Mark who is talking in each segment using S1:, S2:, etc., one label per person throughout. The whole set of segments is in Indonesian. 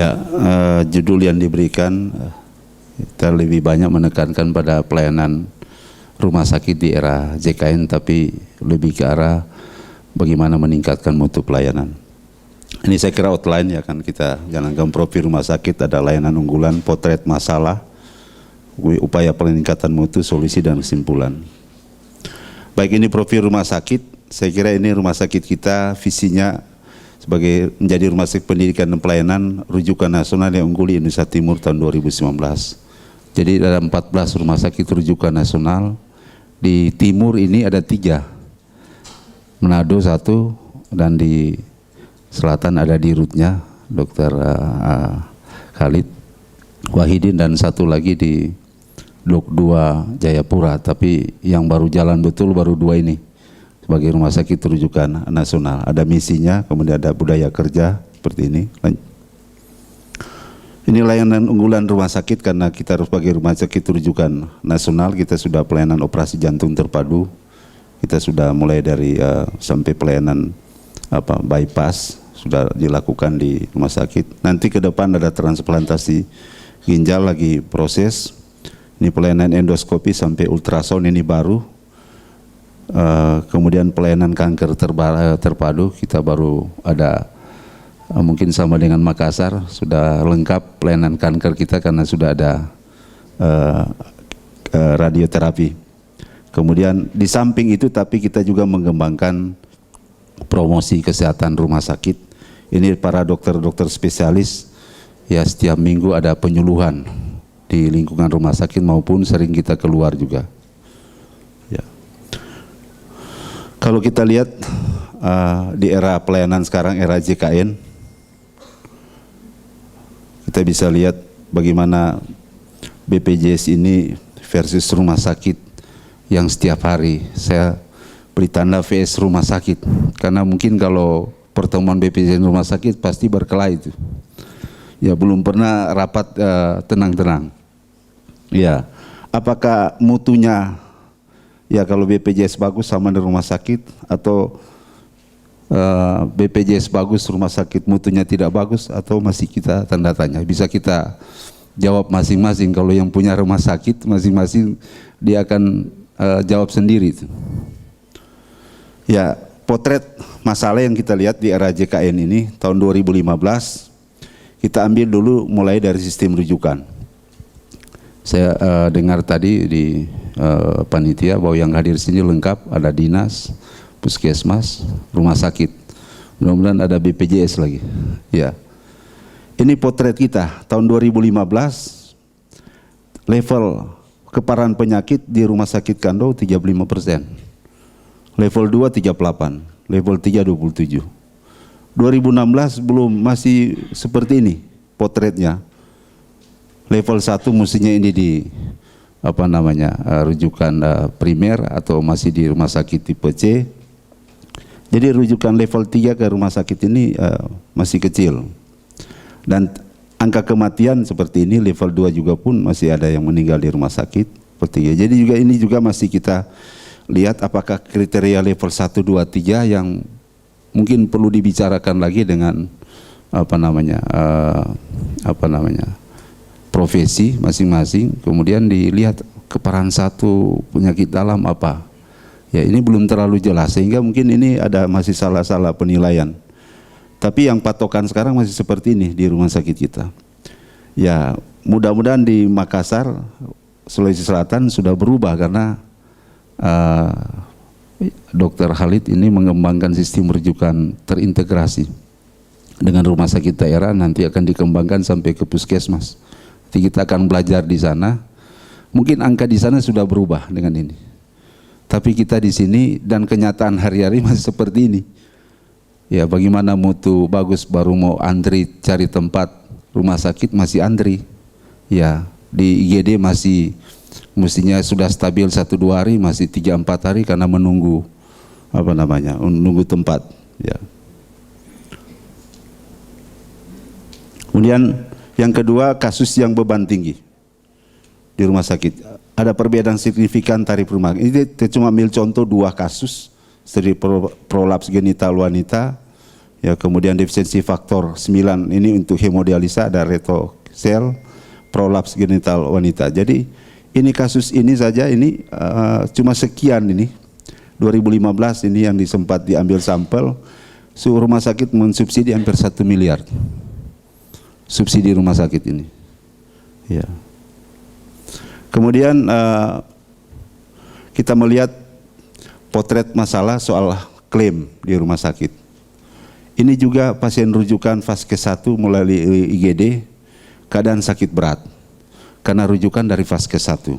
S1: Ya, judul yang diberikan kita lebih banyak menekankan pada pelayanan rumah sakit di era JKN, tapi lebih ke arah bagaimana meningkatkan mutu pelayanan. Ini saya kira outline ya, kan kita jalankan profil rumah sakit, ada layanan unggulan, potret masalah, upaya peningkatan mutu, solusi dan kesimpulan. Baik, ini profil rumah sakit. Saya kira ini rumah sakit kita visinya sebagai menjadi rumah sakit pendidikan dan pelayanan rujukan nasional yang unggul di Indonesia Timur tahun 2019. Jadi ada 14 rumah sakit rujukan nasional. Di timur ini ada 3, Manado 1, dan di selatan ada di Rutnya Dr. Khalid Wahidin, dan satu lagi di Blok 2 Jayapura. Tapi yang baru jalan betul baru 2 ini sebagai rumah sakit rujukan nasional. Ada misinya, kemudian ada budaya kerja seperti ini. Ini layanan unggulan rumah sakit karena kita harus sebagai rumah sakit rujukan nasional. Kita sudah pelayanan operasi jantung terpadu. Kita sudah mulai dari sampai pelayanan bypass sudah dilakukan di rumah sakit. Nanti ke depan ada transplantasi ginjal lagi proses. Ini pelayanan endoskopi sampai ultrasound ini baru. Kemudian pelayanan kanker terpadu kita baru ada, mungkin sama dengan Makassar, sudah lengkap pelayanan kanker kita karena sudah ada radioterapi. Kemudian di samping itu tapi kita juga mengembangkan promosi kesehatan rumah sakit. Ini para dokter-dokter spesialis ya, setiap minggu ada penyuluhan di lingkungan rumah sakit maupun sering kita keluar juga. Kalau kita lihat di era pelayanan sekarang, era JKN, kita bisa lihat bagaimana BPJS ini versus rumah sakit yang setiap hari. Saya beri tanda VS rumah sakit, karena mungkin kalau pertemuan BPJS rumah sakit pasti berkelahi itu. Ya, belum pernah rapat tenang-tenang. Ya, apakah mutunya? Ya, kalau BPJS bagus sama di rumah sakit, atau BPJS bagus rumah sakit mutunya tidak bagus, atau masih kita tanda tanya. Bisa kita jawab masing-masing. Kalau yang punya rumah sakit masing-masing dia akan jawab sendiri itu. Ya, potret masalah yang kita lihat di era JKN ini tahun 2015, kita ambil dulu mulai dari sistem rujukan. Saya dengar tadi di panitia bahwa yang hadir sini lengkap, ada dinas, puskesmas, rumah sakit. Mudah-mudahan ada BPJS lagi. Ya, ini potret kita tahun 2015. Level keparahan penyakit di rumah sakit Kando 35%, level 2 38, level 3 27. 2016 belum, masih seperti ini potretnya. Level 1 mestinya ini di rujukan primer atau masih di rumah sakit tipe C. Jadi rujukan level 3 ke rumah sakit ini masih kecil. Dan angka kematian seperti ini, level 2 juga pun masih ada yang meninggal di rumah sakit seperti ini. Jadi juga ini juga masih kita lihat apakah kriteria level 1, 2, 3 yang mungkin perlu dibicarakan lagi dengan profesi masing-masing. Kemudian dilihat keparahan satu penyakit dalam apa. Ya, ini belum terlalu jelas, sehingga mungkin ini ada masih salah-salah penilaian. Tapi yang patokan sekarang masih seperti ini di rumah sakit kita. Ya, mudah-mudahan di Makassar, Sulawesi Selatan sudah berubah karena Dr. Khalid ini mengembangkan sistem rujukan terintegrasi dengan rumah sakit daerah, nanti akan dikembangkan sampai ke puskesmas. Nanti kita akan belajar di sana. Mungkin angka di sana sudah berubah dengan ini. Tapi kita di sini dan kenyataan hari-hari masih seperti ini. Ya, bagaimana mutu bagus baru mau antri cari tempat rumah sakit masih antri. Ya, di IGD masih mestinya sudah stabil 1-2 hari, masih 3-4 hari karena menunggu menunggu tempat. Ya. Kemudian yang kedua, kasus yang beban tinggi di rumah sakit. Ada perbedaan signifikan tarif rumah. Ini cuma ambil contoh 2 kasus, studi prolaps genital wanita Ya, kemudian defisiensi faktor 9 ini untuk hemodialisa, ada retosel, prolaps genital wanita. Jadi ini kasus ini saja ini cuma sekian ini 2015 ini yang sempat diambil sampel, rumah sakit mensubsidi hampir 1 miliar subsidi rumah sakit ini. Ya. Kemudian kita melihat potret masalah soal klaim di rumah sakit. Ini juga pasien rujukan fase 1 melalui IGD, keadaan sakit berat karena rujukan dari fase 1.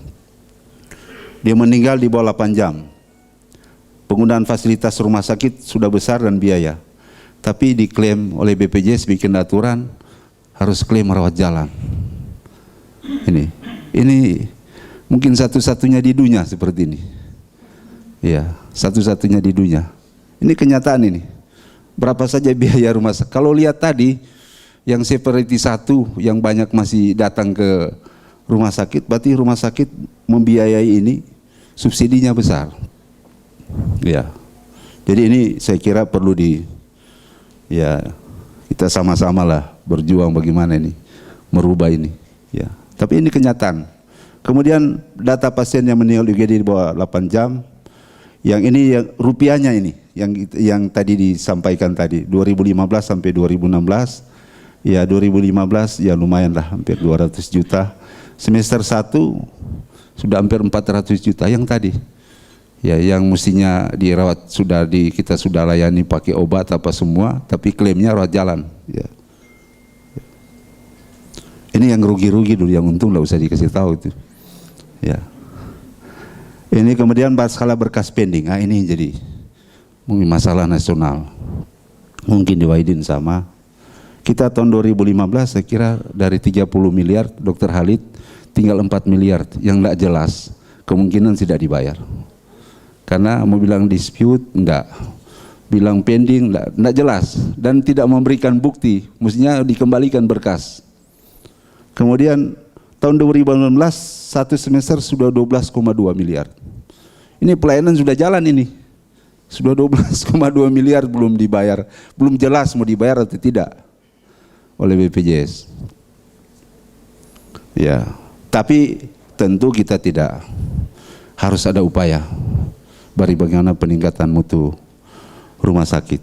S1: Dia meninggal di bawah 8 jam. Penggunaan fasilitas rumah sakit sudah besar dan biaya, tapi diklaim oleh BPJS bikin aturan harus klaim rawat jalan. Ini mungkin satu-satunya di dunia seperti ini. Ya, satu-satunya di dunia. Ini kenyataan ini. Berapa saja biaya rumah sakit. Kalau lihat tadi yang seperti 1 yang banyak masih datang ke rumah sakit, berarti rumah sakit membiayai ini subsidinya besar. Ya. Jadi ini saya kira perlu kita sama-sama lah berjuang bagaimana ini merubah ini. Ya. Tapi ini kenyataan. Kemudian data pasien yang meninggal UGD di bawah 8 jam. Yang ini yang rupiahnya ini yang tadi disampaikan tadi 2015 sampai 2016. Ya 2015 ya lumayan lah hampir 200 juta. Semester 1 sudah hampir 400 juta yang tadi. Ya yang mestinya dirawat kita sudah layani pakai obat apa semua, tapi klaimnya rawat jalan. Ya. Ini yang rugi-rugi dulu, yang untung lah usah dikasih tahu itu. Ya. Ini kemudian skala berkas pending. Nah ini jadi mungkin masalah nasional. Mungkin di Wahidin sama. Kita tahun 2015 saya kira dari 30 miliar Dr. Halid tinggal 4 miliar yang tidak jelas. Kemungkinan tidak dibayar. Karena mau bilang dispute enggak. Bilang pending enggak jelas dan tidak memberikan bukti. Mestinya dikembalikan berkas. Kemudian tahun 2019 satu semester sudah 12,2 miliar. Ini pelayanan sudah jalan ini. Sudah 12,2 miliar belum dibayar. Belum jelas mau dibayar atau tidak oleh BPJS. Ya, tapi tentu kita tidak harus ada upaya bagi bagaimana peningkatan mutu rumah sakit.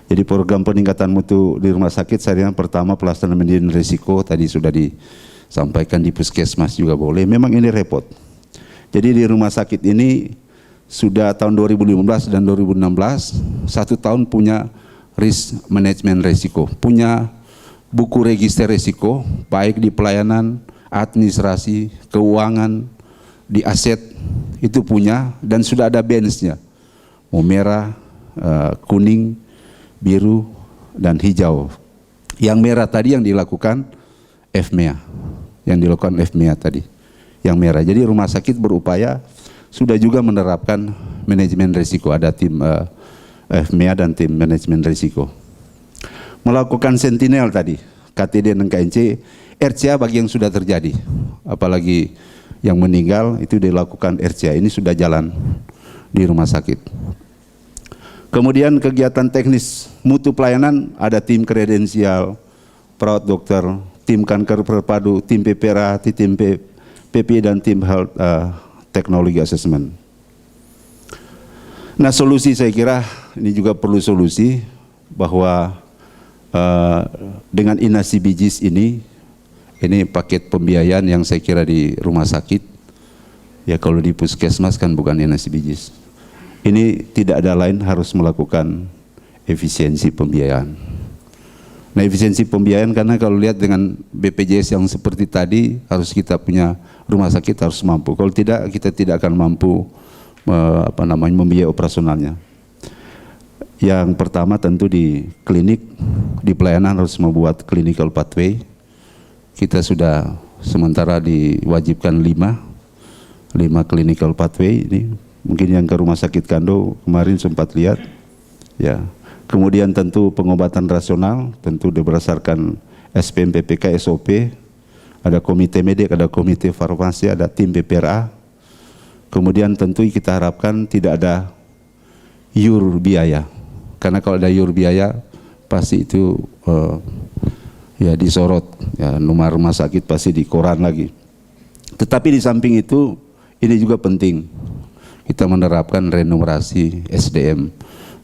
S1: Jadi program peningkatan mutu di rumah sakit saya yang pertama pelaksanaan manajemen risiko tadi sudah disampaikan di puskesmas juga boleh. Memang ini repot. Jadi di rumah sakit ini sudah tahun 2015 dan 2016 1 tahun punya risk management risiko, punya buku register risiko baik di pelayanan, administrasi, keuangan, di aset itu punya dan sudah ada benchnya, mau merah, kuning, biru dan hijau. Yang merah tadi yang dilakukan FMEA, tadi, yang merah. Jadi rumah sakit berupaya sudah juga menerapkan manajemen risiko, ada tim FMEA dan tim manajemen risiko. Melakukan sentinel tadi, KTD dan KNC, RCA bagi yang sudah terjadi, apalagi yang meninggal itu dilakukan RCA, ini sudah jalan di rumah sakit. Kemudian kegiatan teknis mutu pelayanan, ada tim kredensial, perawat dokter, tim kanker terpadu, tim PPRA, tim PP dan tim health technology assessment. Nah solusi saya kira ini juga perlu solusi bahwa dengan INASI-BIJIS ini paket pembiayaan yang saya kira di rumah sakit, ya kalau di puskesmas kan bukan INASI-BIJIS. Ini tidak ada lain harus melakukan efisiensi pembiayaan. Nah efisiensi pembiayaan karena kalau lihat dengan BPJS yang seperti tadi harus kita punya rumah sakit harus mampu. Kalau tidak kita tidak akan mampu membiayai operasionalnya. Yang pertama tentu di klinik, di pelayanan harus membuat clinical pathway. Kita sudah sementara diwajibkan 5 clinical pathway ini. Mungkin yang ke rumah sakit Kando kemarin sempat lihat. Ya. Kemudian tentu pengobatan rasional, tentu berdasarkan SPM, PPK, SOP. Ada komite medik, ada komite farmasi, ada tim PPRA. Kemudian tentu kita harapkan tidak ada iur biaya. Karena kalau ada iur biaya, pasti itu ya disorot, ya nomor rumah sakit pasti di koran lagi. Tetapi di samping itu ini juga penting kita menerapkan renumerasi SDM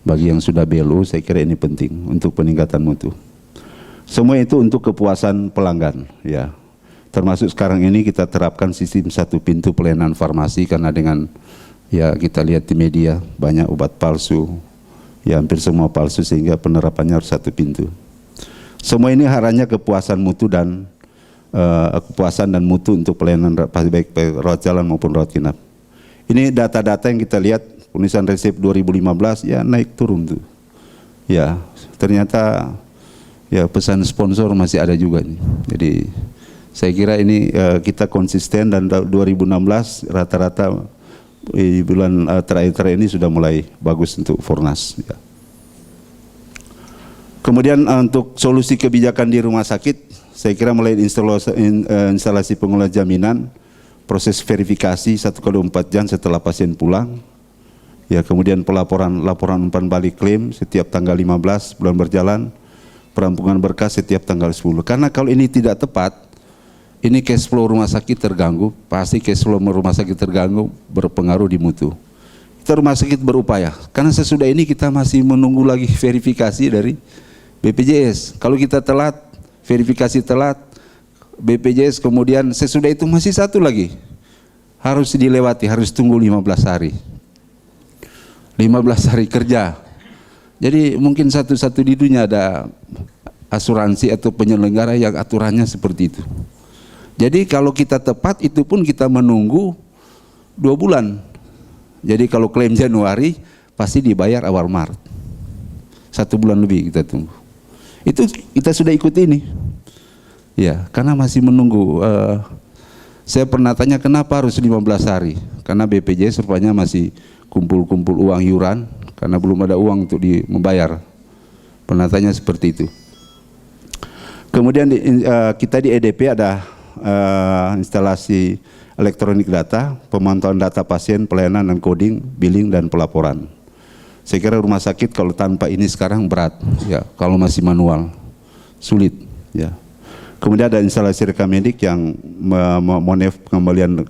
S1: bagi yang sudah BLU. Saya kira ini penting untuk peningkatan mutu. Semua itu untuk kepuasan pelanggan, ya. Termasuk sekarang ini kita terapkan sistem satu pintu pelayanan farmasi, karena dengan ya kita lihat di media banyak obat palsu, ya hampir semua palsu, sehingga penerapannya harus satu pintu. Semua ini harapannya kepuasan mutu dan kepuasan dan mutu untuk pelayanan baik rawat jalan maupun rawat inap. Ini data-data yang kita lihat, penulisan resep 2015 ya naik turun tuh. Ya, ternyata ya pesan sponsor masih ada juga nih. Jadi saya kira ini kita konsisten, dan 2016 rata-rata di bulan terakhir ini sudah mulai bagus untuk Fornas. Ya. Kemudian untuk solusi kebijakan di rumah sakit, saya kira mulai instalasi pengelola jaminan, proses verifikasi 1x24 jam setelah pasien pulang, ya kemudian laporan umpan balik klaim setiap tanggal 15 bulan berjalan, perampungan berkas setiap tanggal 10. Karena kalau ini tidak tepat, ini cash flow rumah sakit terganggu, pasti cash flow rumah sakit terganggu, berpengaruh di mutu. Kita rumah sakit berupaya, karena sesudah ini kita masih menunggu lagi verifikasi dari BPJS. Kalau kita telat, verifikasi telat, BPJS kemudian sesudah itu masih satu lagi, harus dilewati, harus tunggu 15 hari. 15 hari kerja. Jadi mungkin satu-satu di dunia ada asuransi atau penyelenggara yang aturannya seperti itu. Jadi kalau kita tepat, itu pun kita menunggu 2 bulan. Jadi kalau klaim Januari pasti dibayar awal Maret. 1 bulan lebih kita tunggu. Itu kita sudah ikut ini. Ya, karena masih menunggu. Saya pernah tanya kenapa harus 15 hari? Karena BPJS rupanya masih kumpul-kumpul uang iuran, karena belum ada uang untuk membayar. Pernah tanya seperti itu. Kemudian kita di EDP ada instalasi elektronik data, pemantauan data pasien, pelayanan dan coding, billing dan pelaporan. Saya kira rumah sakit kalau tanpa ini sekarang berat, ya. Kalau masih manual, sulit, ya. Kemudian ada instalasi rekam medik yang memonef pengembalian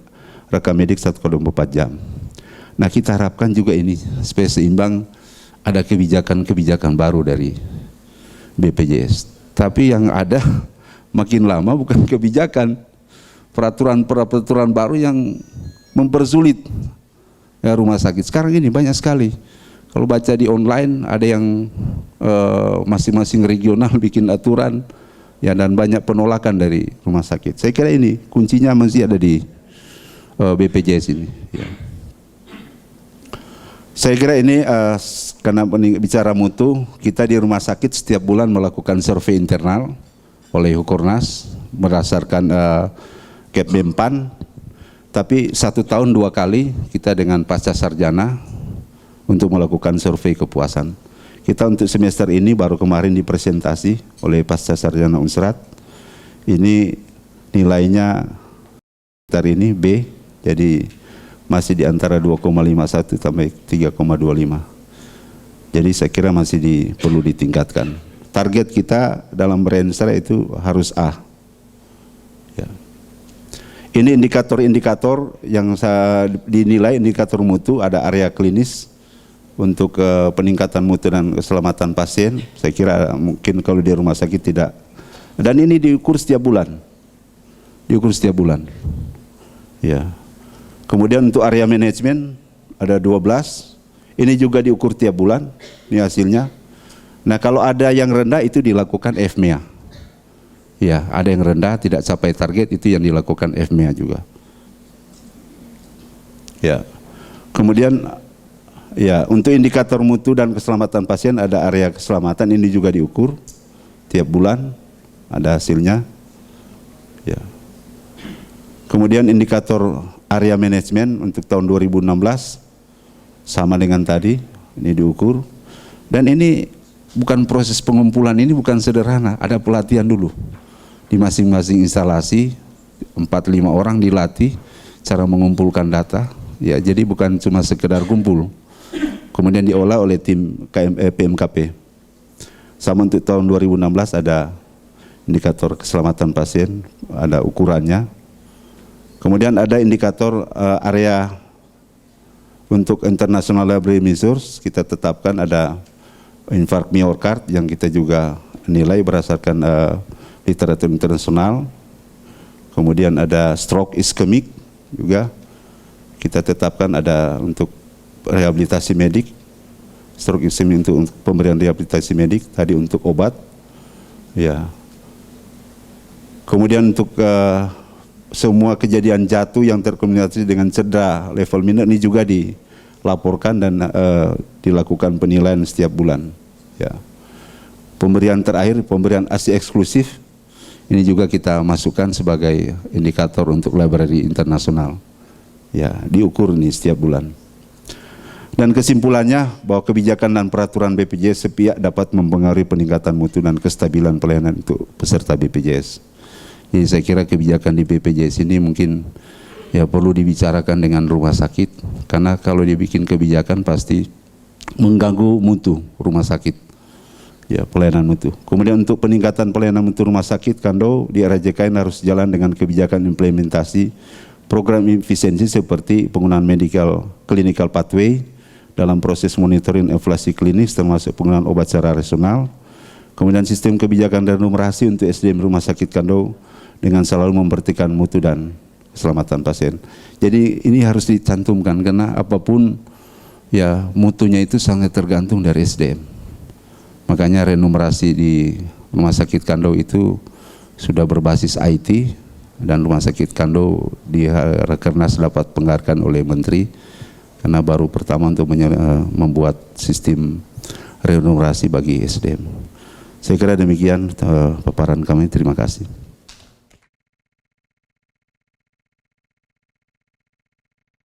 S1: rekam medik 1x24 jam. Nah, kita harapkan juga ini supaya seimbang, ada kebijakan-kebijakan baru dari BPJS. Tapi yang ada makin lama bukan kebijakan, peraturan baru yang mempersulit ya, rumah sakit. Sekarang ini banyak sekali. Kalau baca di online ada yang masing-masing regional bikin aturan, ya, dan banyak penolakan dari rumah sakit. Saya kira ini kuncinya masih ada di BPJS ini. Ya. Saya kira ini karena bicara mutu, kita di rumah sakit setiap bulan melakukan survei internal oleh Hukornas berdasarkan Kepbempan, tapi 1 tahun 2 kali kita dengan pasca sarjana untuk melakukan survei kepuasan. Kita untuk semester ini baru kemarin dipresentasi oleh pasca sarjana Unsrat. Ini nilainya hari ini B, jadi masih di antara 2,51 sampai 3,25. Jadi saya kira masih perlu ditingkatkan. Target kita dalam Renstra itu harus A. Ya. Ini indikator-indikator yang saya dinilai indikator mutu, ada area klinis untuk peningkatan mutu dan keselamatan pasien. Saya kira mungkin kalau di rumah sakit tidak. Dan ini diukur setiap bulan. Diukur setiap bulan. Ya. Kemudian untuk area manajemen ada 12. Ini juga diukur tiap bulan. Ini hasilnya. Nah, kalau ada yang rendah itu dilakukan FMEA. Ya, ada yang rendah tidak capai target, itu yang dilakukan FMEA juga. Ya. Kemudian ya, untuk indikator mutu dan keselamatan pasien ada area keselamatan, ini juga diukur tiap bulan, ada hasilnya. Ya. Kemudian indikator area manajemen untuk tahun 2016 sama dengan tadi, ini diukur. Dan ini bukan proses pengumpulan, ini bukan sederhana, ada pelatihan dulu di masing-masing instalasi, 4-5 orang dilatih cara mengumpulkan data. Ya, jadi bukan cuma sekedar kumpul, kemudian diolah oleh tim PMKP. Sama untuk tahun 2016 ada indikator keselamatan pasien, ada ukurannya. Kemudian ada indikator area untuk international library measures, kita tetapkan ada infark miokard yang kita juga nilai berdasarkan literatur internasional. Kemudian ada stroke ischemic juga kita tetapkan ada untuk rehabilitasi medik, stroke ischemic untuk pemberian rehabilitasi medik, tadi untuk obat, ya. Kemudian untuk semua kejadian jatuh yang terkombinasi dengan cedera level minor ini juga dilaporkan dan dilakukan penilaian setiap bulan. Ya. Pemberian terakhir, pemberian ASI eksklusif, ini juga kita masukkan sebagai indikator untuk library internasional. Ya, diukur ini setiap bulan. Dan kesimpulannya bahwa kebijakan dan peraturan BPJS sepihak dapat mempengaruhi peningkatan mutu dan kestabilan pelayanan untuk peserta BPJS. Jadi saya kira kebijakan di BPJS ini mungkin ya perlu dibicarakan dengan rumah sakit, karena kalau dibikin kebijakan pasti mengganggu mutu rumah sakit, ya, pelayanan mutu. Kemudian untuk peningkatan pelayanan mutu rumah sakit, Kando di era JKN harus jalan dengan kebijakan implementasi program efisiensi seperti penggunaan medical clinical pathway dalam proses monitoring evaluasi klinis termasuk penggunaan obat secara rasional. Kemudian sistem kebijakan dan numerasi untuk SDM rumah sakit Kando dengan selalu memperhatikan mutu dan keselamatan pasien. Jadi ini harus dicantumkan karena apapun ya mutunya itu sangat tergantung dari SDM. Makanya renumerasi di rumah sakit Kando itu sudah berbasis IT dan rumah sakit Kando di Rakernas dapat penghargaan oleh Menteri karena baru pertama untuk membuat sistem renumerasi bagi SDM. Saya kira demikian paparan kami, terima kasih.